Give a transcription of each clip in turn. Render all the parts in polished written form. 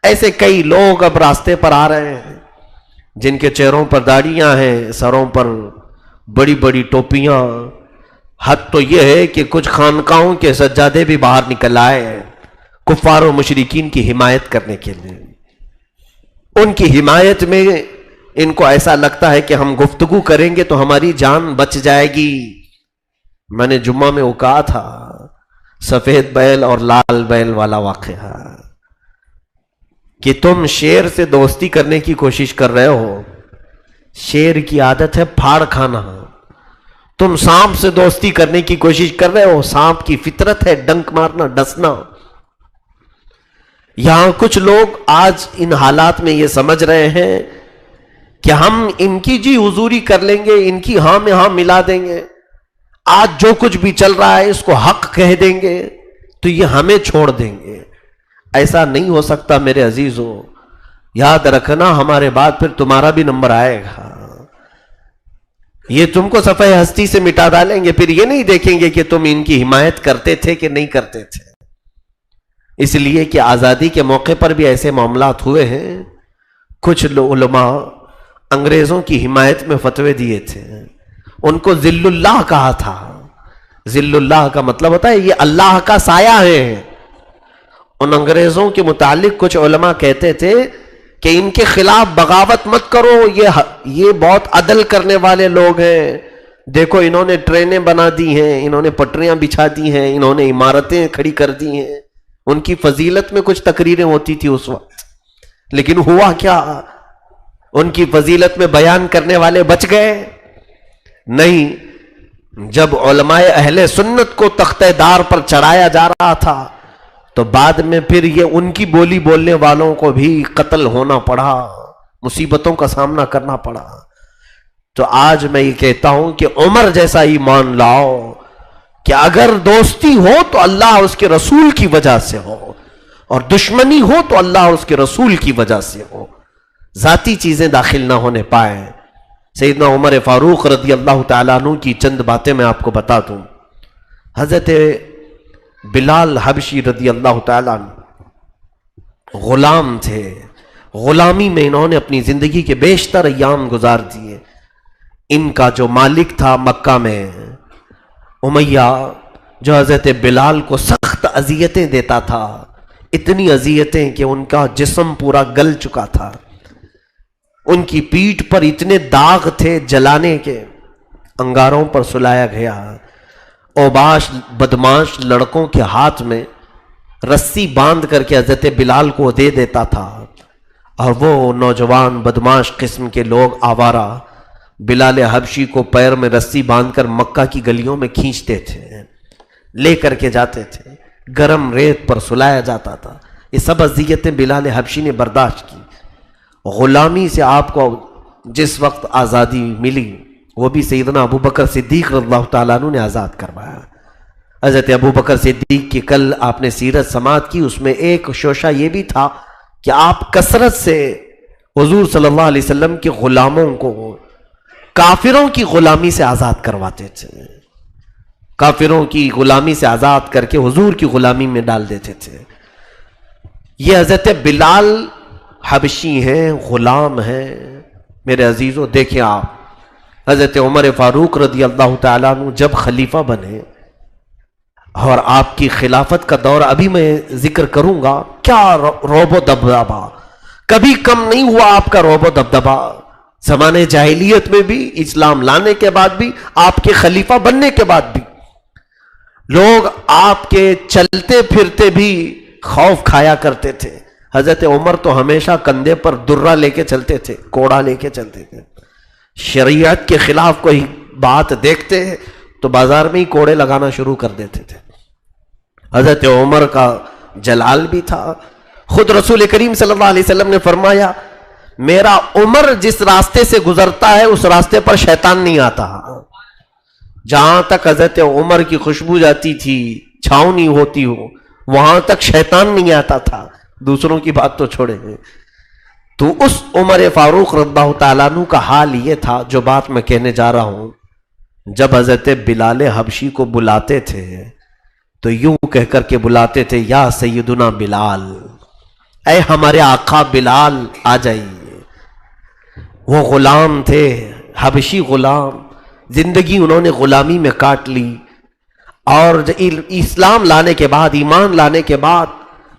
ایسے کئی لوگ اب راستے پر آ رہے ہیں جن کے چہروں پر داڑیاں ہیں، سروں پر بڑی بڑی ٹوپیاں، حد تو یہ ہے کہ کچھ خانقاہوں کے سجادے بھی باہر نکل آئے ہیں کفار و مشرکین کی حمایت کرنے کے لیے۔ ان کی حمایت میں ان کو ایسا لگتا ہے کہ ہم گفتگو کریں گے تو ہماری جان بچ جائے گی۔ میں نے جمعہ میں وہ کہا تھا، سفید بیل اور لال بیل والا واقعہ، کہ تم شیر سے دوستی کرنے کی کوشش کر رہے ہو، شیر کی عادت ہے پھاڑ کھانا۔ تم سانپ سے دوستی کرنے کی کوشش کر رہے ہو، سانپ کی فطرت ہے ڈنک مارنا، ڈسنا۔ یہاں کچھ لوگ آج ان حالات میں یہ سمجھ رہے ہیں کہ ہم ان کی جی حضوری کر لیں گے، ان کی ہاں میں ہاں ملا دیں گے، آج جو کچھ بھی چل رہا ہے اس کو حق کہہ دیں گے تو یہ ہمیں چھوڑ دیں گے۔ ایسا نہیں ہو سکتا میرے عزیزو، یاد رکھنا ہمارے بعد پھر تمہارا بھی نمبر آئے گا۔ یہ تم کو صفحہ ہستی سے مٹا ڈالیں گے، پھر یہ نہیں دیکھیں گے کہ تم ان کی حمایت کرتے تھے کہ نہیں کرتے تھے۔ اس لیے کہ آزادی کے موقع پر بھی ایسے معاملات ہوئے ہیں، کچھ علماء انگریزوں کی حمایت میں فتوے دیے تھے، ان کو ذل اللہ کہا تھا۔ ذل اللہ کا مطلب ہوتا ہے یہ اللہ کا سایہ ہے۔ ان انگریزوں کے متعلق کچھ علماء کہتے تھے کہ ان کے خلاف بغاوت مت کرو، یہ بہت عدل کرنے والے لوگ ہیں، دیکھو انہوں نے ٹرینیں بنا دی ہیں، انہوں نے پٹریاں بچھا دی ہیں، انہوں نے عمارتیں کھڑی کر دی ہیں۔ ان کی فضیلت میں کچھ تقریریں ہوتی تھی اس وقت، لیکن ہوا کیا؟ ان کی فضیلت میں بیان کرنے والے بچ گئے؟ نہیں۔ جب علماء اہل سنت کو تختہ دار پر چڑھایا جا رہا تھا تو بعد میں پھر یہ ان کی بولی بولنے والوں کو بھی قتل ہونا پڑا، مصیبتوں کا سامنا کرنا پڑا۔ تو آج میں یہ کہتا ہوں کہ عمر جیسا ایمان لاؤ کہ اگر دوستی ہو تو اللہ اور اس کے رسول کی وجہ سے ہو، اور دشمنی ہو تو اللہ اور اس کے رسول کی وجہ سے ہو، ذاتی چیزیں داخل نہ ہونے پائیں۔ سیدنا عمر فاروق رضی اللہ تعالیٰ عنہ کی چند باتیں میں آپ کو بتا دوں۔ حضرت بلال حبشی رضی اللہ تعالیٰ عنہ غلام تھے، غلامی میں انہوں نے اپنی زندگی کے بیشتر ایام گزار دیے۔ ان کا جو مالک تھا مکہ میں امیہ، جو حضرت بلال کو سخت اذیتیں دیتا تھا، اتنی اذیتیں کہ ان کا جسم پورا گل چکا تھا، ان کی پیٹھ پر اتنے داغ تھے جلانے کے، انگاروں پر سلایا گیا۔ اوباش بدماش لڑکوں کے ہاتھ میں رسی باندھ کر کے حضرت بلال کو دے دیتا تھا، اور وہ نوجوان بدماش قسم کے لوگ آوارہ بلال حبشی کو پیر میں رسی باندھ کر مکہ کی گلیوں میں کھینچتے تھے، لے کر کے جاتے تھے، گرم ریت پر سلایا جاتا تھا۔ یہ سب اذیتیں بلال حبشی نے برداشت کی۔ غلامی سے آپ کو جس وقت آزادی ملی وہ بھی سیدنا ابو بکر صدیق رضی اللہ تعالیٰ عنہ نے آزاد کروایا۔ حضرت ابو بکر صدیق کی کل آپ نے سیرت سماعت کی، اس میں ایک شوشہ یہ بھی تھا کہ آپ کثرت سے حضور صلی اللہ علیہ وسلم کے غلاموں کو کافروں کی غلامی سے آزاد کرواتے تھے، کافروں کی غلامی سے آزاد کر کے حضور کی غلامی میں ڈال دیتے تھے۔ یہ حضرت بلال حبشی ہیں، غلام ہیں۔ میرے عزیزو دیکھیں آپ، حضرت عمر فاروق رضی اللہ تعالیٰ عنہ جب خلیفہ بنے، اور آپ کی خلافت کا دور ابھی میں ذکر کروں گا، کیا روب و دبدبہ، کبھی کم نہیں ہوا آپ کا روب و دبدبہ۔ زمانے جاہلیت میں بھی، اسلام لانے کے بعد بھی، آپ کے خلیفہ بننے کے بعد بھی، لوگ آپ کے چلتے پھرتے بھی خوف کھایا کرتے تھے۔ حضرت عمر تو ہمیشہ کندھے پر درہ لے کے چلتے تھے، کوڑا لے کے چلتے تھے۔ شریعت کے خلاف کوئی بات دیکھتے تو بازار میں ہی کوڑے لگانا شروع کر دیتے تھے۔ حضرت عمر کا جلال بھی تھا۔ خود رسول کریم صلی اللہ علیہ وسلم نے فرمایا، میرا عمر جس راستے سے گزرتا ہے اس راستے پر شیطان نہیں آتا۔ جہاں تک حضرت عمر کی خوشبو جاتی تھی، چھاؤں نہیں ہوتی ہو، وہاں تک شیطان نہیں آتا تھا، دوسروں کی بات تو چھوڑے ہیں۔ تو اس عمر فاروق رضی اللہ تعالیٰ عنہ کا حال یہ تھا، جو بات میں کہنے جا رہا ہوں، جب حضرت بلال حبشی کو بلاتے تھے تو یوں کہہ کر کے بلاتے تھے، یا سیدنا بلال، اے ہمارے آقا بلال آ جائیے۔ وہ غلام تھے، حبشی غلام، زندگی انہوں نے غلامی میں کاٹ لی، اور اسلام لانے کے بعد، ایمان لانے کے بعد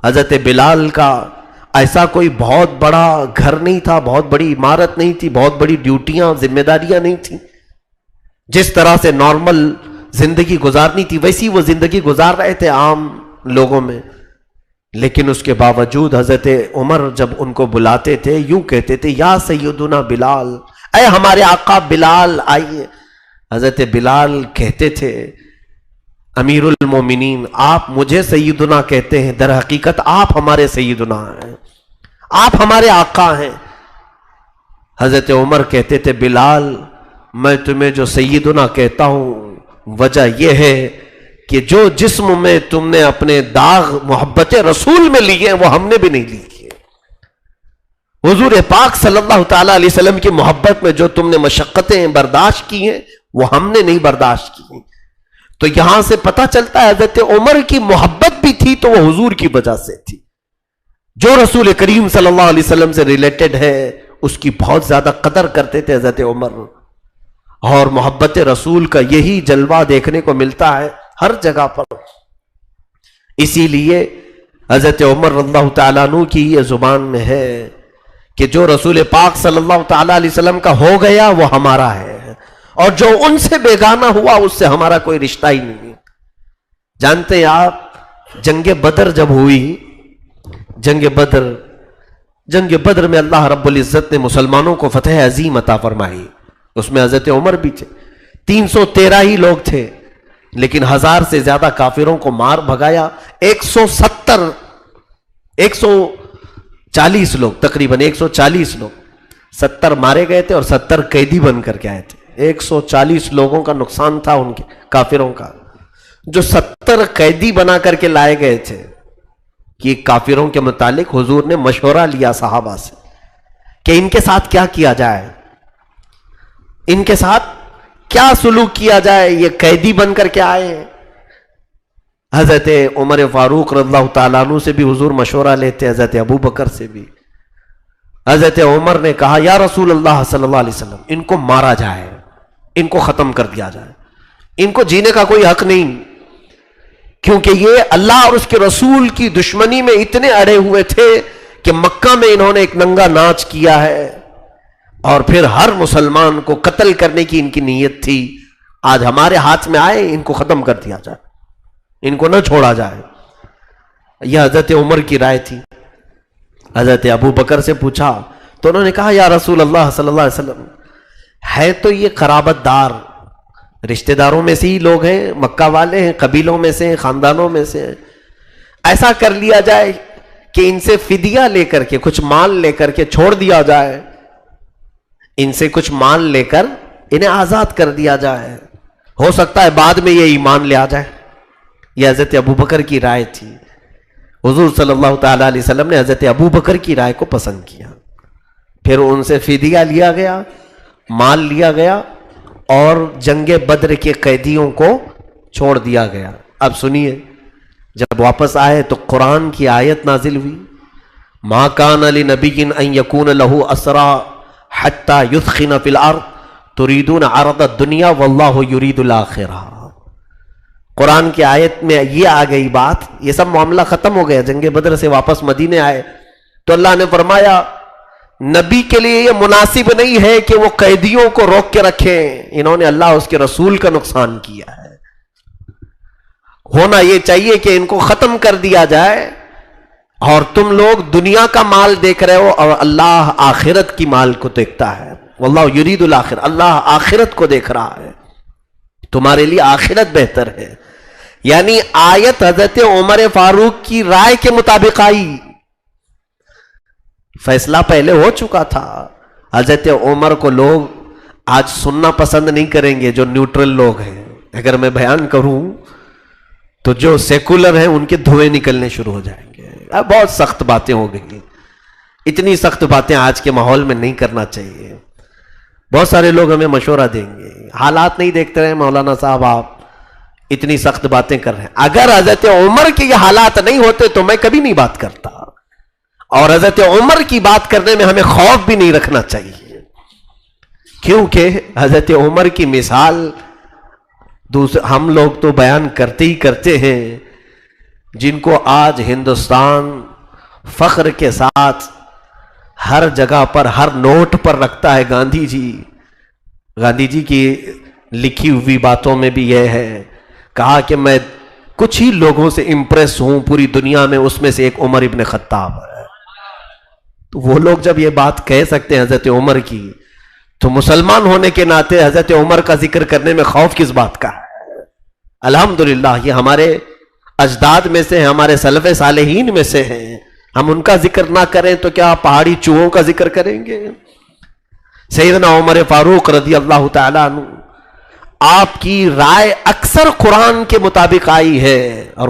حضرت بلال کا ایسا کوئی بہت بڑا گھر نہیں تھا، بہت بڑی عمارت نہیں تھی، بہت بڑی ڈیوٹیاں، ذمہ داریاں نہیں تھیں۔ جس طرح سے نارمل زندگی گزارنی تھی ویسی وہ زندگی گزار رہے تھے عام لوگوں میں۔ لیکن اس کے باوجود حضرت عمر جب ان کو بلاتے تھے یوں کہتے تھے، یا سیدنا بلال، اے ہمارے آقا بلال آئیے۔ حضرت بلال کہتے تھے، امیر المومنین آپ مجھے سیدنا کہتے ہیں، در حقیقت آپ ہمارے سیدنا ہیں، آپ ہمارے آقا ہیں۔ حضرت عمر کہتے تھے، بلال میں تمہیں جو سیدنا کہتا ہوں وجہ یہ ہے کہ جو جسم میں تم نے اپنے داغ محبت رسول میں لیے وہ ہم نے بھی نہیں لیے۔ حضور پاک صلی اللہ تعالی علیہ وسلم کی محبت میں جو تم نے مشقتیں برداشت کی ہیں وہ ہم نے نہیں برداشت کی ہیں۔ تو یہاں سے پتہ چلتا ہے حضرت عمر کی محبت بھی تھی تو وہ حضور کی وجہ سے تھی۔ جو رسول کریم صلی اللہ علیہ وسلم سے ریلیٹڈ ہے اس کی بہت زیادہ قدر کرتے تھے حضرت عمر، اور محبت رسول کا یہی جلوہ دیکھنے کو ملتا ہے ہر جگہ پر۔ اسی لیے حضرت عمر رضی اللہ تعالیٰ عنہ کی یہ زبان میں ہے کہ جو رسول پاک صلی اللہ تعالیٰ علیہ وسلم کا ہو گیا وہ ہمارا ہے، اور جو ان سے بیگانہ ہوا اس سے ہمارا کوئی رشتہ ہی نہیں۔ جانتے ہیں آپ جنگ بدر جب ہوئی، جنگ بدر میں اللہ رب العزت نے مسلمانوں کو فتح عظیم عطا فرمائی، اس میں حضرت عمر بھی تھے۔ 313 ہی لوگ تھے لیکن 1000 سے زیادہ کافروں کو مار بھگایا۔ 140 لوگ، تقریباً 140 لوگ 70 مارے گئے تھے اور 70 قیدی بن کر کے آئے تھے۔ 140 لوگوں کا نقصان تھا ان کے کافروں کا، جو 70 قیدی بنا کر کے لائے گئے تھے۔ کہ کافروں کے متعلق حضور نے مشورہ لیا صحابہ سے کہ ان کے ساتھ کیا کیا جائے، ان کے ساتھ کیا سلوک کیا جائے، یہ قیدی بن کر کے آئے ہیں۔ حضرت عمر فاروق رضی اللہ تعالیٰ عنہ سے بھی حضور مشورہ لیتے، حضرت ابو بکر سے بھی۔ حضرت عمر نے کہا، یا رسول اللہ صلی اللہ علیہ وسلم ان کو مارا جائے، ان کو ختم کر دیا جائے، ان کو جینے کا کوئی حق نہیں، کیونکہ یہ اللہ اور اس کے رسول کی دشمنی میں اتنے اڑے ہوئے تھے کہ مکہ میں انہوں نے ایک ننگا ناچ کیا ہے اور پھر ہر مسلمان کو قتل کرنے کی ان کی نیت تھی۔ آج ہمارے ہاتھ میں آئے، ان کو ختم کر دیا جائے، ان کو نہ چھوڑا جائے۔ یہ حضرت عمر کی رائے تھی۔ حضرت ابو بکر سے پوچھا تو انہوں نے کہا، یا رسول اللہ صلی اللہ علیہ وسلم ہے تو یہ قرابت دار، رشتہ داروں میں سے ہی لوگ ہیں، مکہ والے ہیں، قبیلوں میں سے، خاندانوں میں سے، ایسا کر لیا جائے کہ ان سے فدیہ لے کر کے، کچھ مال لے کر کے چھوڑ دیا جائے، ان سے کچھ مال لے کر انہیں آزاد کر دیا جائے، ہو سکتا ہے بعد میں یہ ایمان لے آ جائے۔ یہ حضرت ابو بکر کی رائے تھی۔ حضور صلی اللہ تعالی علیہ وسلم نے حضرت ابو بکر کی رائے کو پسند کیا، پھر ان سے فدیہ لیا گیا، مال لیا گیا، اور جنگ بدر کے قیدیوں کو چھوڑ دیا گیا۔ اب سنیے، جب واپس آئے تو قرآن کی آیت نازل ہوئی، ما کان لنبی ان یکون لہ اسرا حتی یثخن فی الارض تریدون عرض الدنیا واللہ یرید الاخرہ۔ قرآن کی آیت میں یہ آ گئی بات، یہ سب معاملہ ختم ہو گیا، جنگ بدر سے واپس مدینے آئے تو اللہ نے فرمایا نبی کے لیے یہ مناسب نہیں ہے کہ وہ قیدیوں کو روک کے رکھیں، انہوں نے اللہ اس کے رسول کا نقصان کیا ہے، ہونا یہ چاہیے کہ ان کو ختم کر دیا جائے، اور تم لوگ دنیا کا مال دیکھ رہے ہو اور اللہ آخرت کی مال کو دیکھتا ہے، واللہ یرید الاخرہ، اللہ آخرت کو دیکھ رہا ہے، تمہارے لیے آخرت بہتر ہے۔ یعنی آیت حضرت عمر فاروق کی رائے کے مطابق آئی، فیصلہ پہلے ہو چکا تھا۔ حضرت عمر کو لوگ آج سننا پسند نہیں کریں گے، جو نیوٹرل لوگ ہیں۔ اگر میں بیان کروں تو جو سیکولر ہیں ان کے دھوئے نکلنے شروع ہو جائیں گے، اب بہت سخت باتیں ہو گئی، اتنی سخت باتیں آج کے ماحول میں نہیں کرنا چاہیے۔ بہت سارے لوگ ہمیں مشورہ دیں گے، حالات نہیں دیکھتے رہے مولانا صاحب، آپ اتنی سخت باتیں کر رہے ہیں۔ اگر حضرت عمر کے یہ حالات نہیں ہوتے تو میں کبھی نہیں بات کرتا، اور حضرت عمر کی بات کرنے میں ہمیں خوف بھی نہیں رکھنا چاہیے، کیونکہ حضرت عمر کی مثال ہم لوگ تو بیان کرتے ہی کرتے ہیں، جن کو آج ہندوستان فخر کے ساتھ ہر جگہ پر ہر نوٹ پر رکھتا ہے۔ گاندھی جی کی لکھی ہوئی باتوں میں بھی یہ ہے، کہا کہ میں کچھ ہی لوگوں سے امپریس ہوں پوری دنیا میں، اس میں سے ایک عمر ابن خطاب ہے۔ تو وہ لوگ جب یہ بات کہہ سکتے ہیں حضرت عمر کی، تو مسلمان ہونے کے ناطے حضرت عمر کا ذکر کرنے میں خوف کس بات کا ہے؟ الحمدللہ یہ ہمارے اجداد میں سے، ہمارے سلف صالحین میں سے ہیں، ہم ان کا ذکر نہ کریں تو کیا پہاڑی چوہوں کا ذکر کریں گے؟ سیدنا عمر فاروق رضی اللہ تعالیٰ عنہ، آپ کی رائے اکثر قرآن کے مطابق آئی ہے، اور